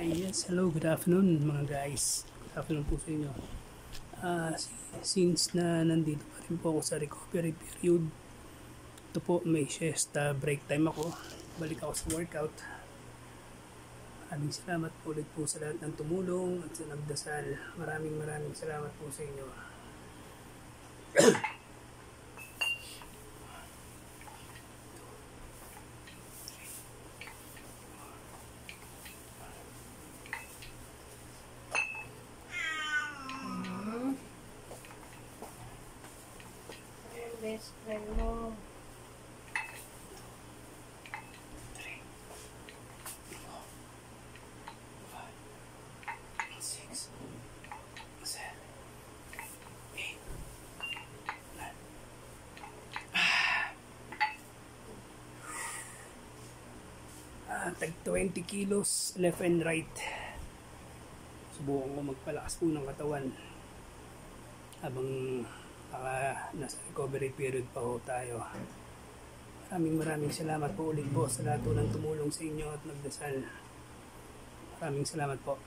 Yes, hello, good afternoon mga guys. Good afternoon po sa inyo. Since na nandito pa rin po ako sa recovery period, ito po may siesta break time ako. Balik ako sa workout. Maraming salamat po ulit po sa lahat ng tumulong at sa nagdasal. Maraming salamat po sa inyo. Best friend mo. Tag 20 kilos left and right. Subukan ko magpalakas po ng katawan habang nasa recovery period pa ho tayo. Maraming salamat po ulit po sa lahat ng tumulong sa inyo at nagdasal. Maraming salamat po.